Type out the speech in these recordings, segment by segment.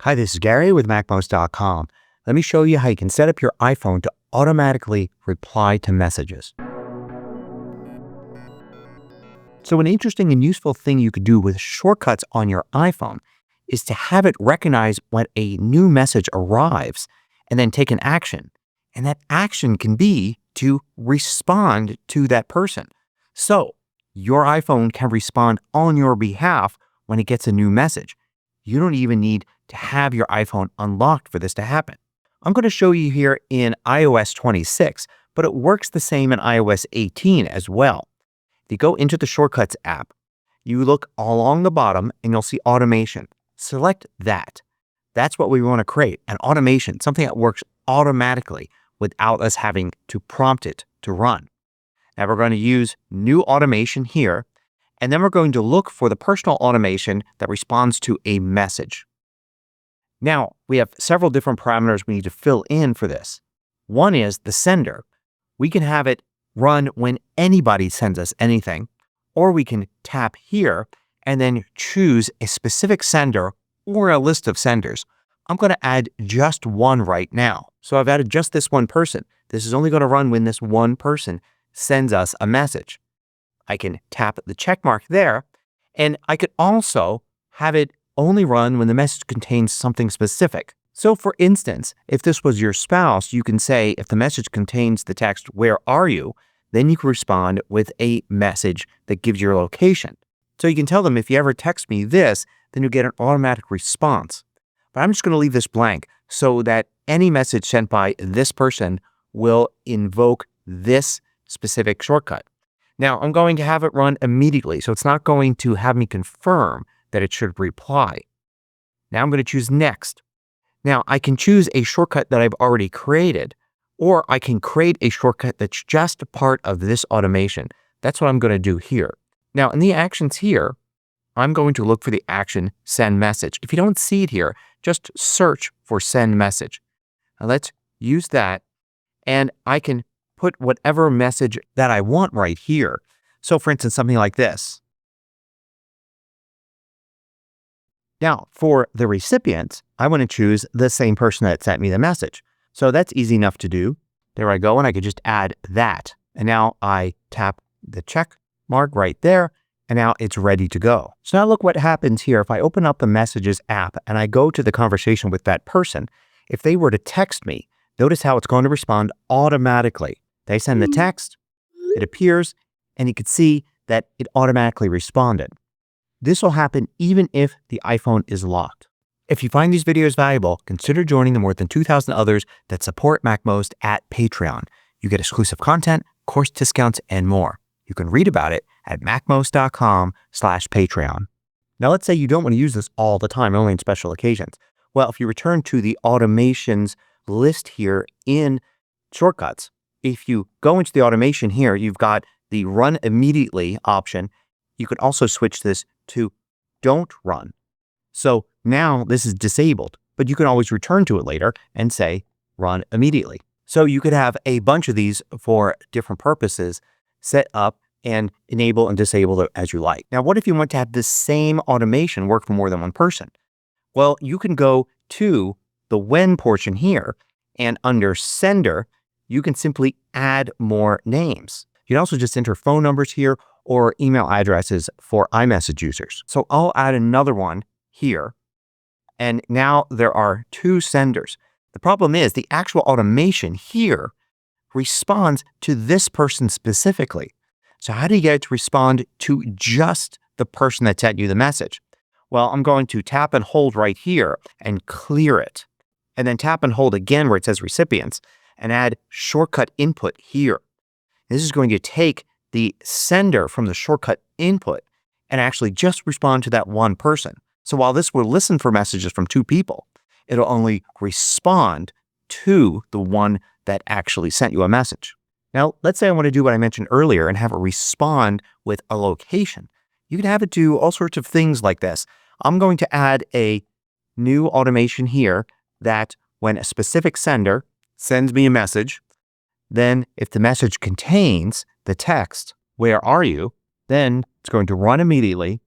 Hi, this is Gary with MACMOST.com. Let me show you how you can set up your iPhone to automatically reply to messages. So an interesting and useful thing you could do with shortcuts on your iPhone is to have it recognize when a new message arrives and then take an action. And that action can be to respond to that person. So your iPhone can respond on your behalf when it gets a new message. You don't even need to have your iPhone unlocked for this to happen. I'm going to show you here in iOS 26, but it works the same in iOS 18 as well. If you go into the Shortcuts app, you look along the bottom and you'll see automation. Select that. That's what we want to create, an automation, something that works automatically without us having to prompt it to run. Now we're going to use new automation here, and then we're going to look for the personal automation that responds to a message. Now, we have several different parameters we need to fill in for this. One is the sender. We can have it run when anybody sends us anything, or we can tap here and then choose a specific sender or a list of senders. I'm going to add just one right now. So I've added just this one person. This is only going to run when this one person sends us a message. I can tap the check mark there, and I could also have it only run when the message contains something specific. So for instance, if this was your spouse, you can say if the message contains the text, "Where are you?" then you can respond with a message that gives your location. So you can tell them, if you ever text me this, then you get an automatic response. But I'm just going to leave this blank so that any message sent by this person will invoke this specific shortcut. Now I'm going to have it run immediately, so it's not going to have me confirm that it should reply. Now I'm going to choose next. Now I can choose a shortcut that I've already created, or I can create a shortcut that's just a part of this automation. That's what I'm going to do here. Now in the actions here, I'm going to look for the action send message. If you don't see it here, just search for send message. Now let's use that, and I can put whatever message that I want right here. So for instance, something like this. Now, for the recipient, I want to choose the same person that sent me the message. So that's easy enough to do. There I go, and I could just add that. And now I tap the check mark right there, and now it's ready to go. So now look what happens here. If I open up the Messages app and I go to the conversation with that person, if they were to text me, notice how it's going to respond automatically. They send the text, it appears, and you can see that it automatically responded. This will happen even if the iPhone is locked. If you find these videos valuable, consider joining the more than 2,000 others that support MACMOST at Patreon. You get exclusive content, course discounts, and more. You can read about it at macmost.com/Patreon. Now let's say you don't want to use this all the time, only in special occasions. Well, if you return to the automations list here in Shortcuts, if you go into the automation here, you've got the run immediately option. You could also switch this to don't run. So now this is disabled, but you can always return to it later and say run immediately. So you could have a bunch of these for different purposes set up and enable and disable it as you like. Now, what if you want to have the same automation work for more than one person? Well, you can go to the when portion here, and under sender, you can simply add more names. You can also just enter phone numbers here or email addresses for iMessage users. So I'll add another one here. And now there are two senders. The problem is the actual automation here responds to this person specifically. So how do you get it to respond to just the person that sent you the message? Well, I'm going to tap and hold right here and clear it. And then tap and hold again where it says recipients and add shortcut input here. This is going to take the sender from the shortcut input and actually just respond to that one person. So while this will listen for messages from two people, it'll only respond to the one that actually sent you a message. Now, let's say I want to do what I mentioned earlier and have it respond with a location. You can have it do all sorts of things like this. I'm going to add a new automation here that when a specific sender sends me a message, then if the message contains the text, "Where are you?" then it's going to run immediately,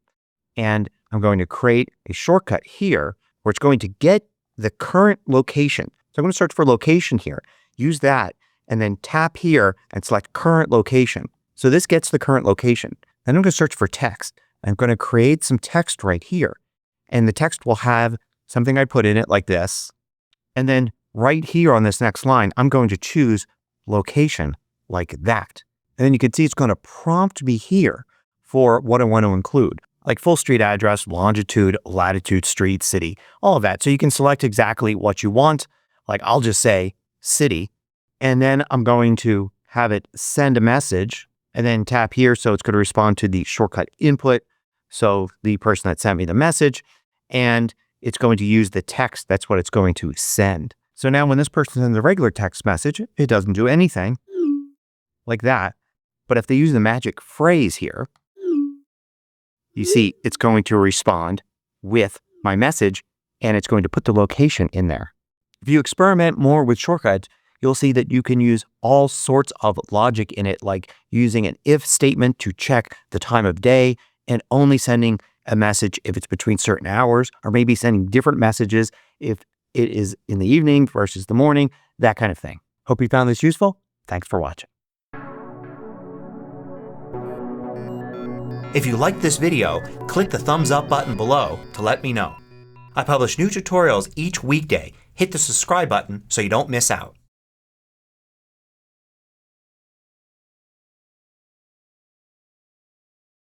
and I'm going to create a shortcut here where it's going to get the current location. So I'm going to search for location here. Use that and then tap here and select current location. So this gets the current location. Then I'm going to search for text. I'm going to create some text right here. And the text will have something I put in it like this. And then right here on this next line, I'm going to choose location like that. And then you can see it's going to prompt me here for what I want to include, like full street address, longitude, latitude, street, city, all of that. So you can select exactly what you want. Like I'll just say city, and then I'm going to have it send a message and then tap here. So it's going to respond to the shortcut input. So the person that sent me the message, and it's going to use the text. That's what it's going to send. So now when this person sends a regular text message, it doesn't do anything like that. But if they use the magic phrase here, you see it's going to respond with my message, and it's going to put the location in there. If you experiment more with shortcuts, you'll see that you can use all sorts of logic in it, like using an if statement to check the time of day and only sending a message if it's between certain hours, or maybe sending different messages if it is in the evening versus the morning, that kind of thing. Hope you found this useful. Thanks for watching. If you liked this video, click the thumbs up button below to let me know. I publish new tutorials each weekday. Hit the subscribe button so you don't miss out.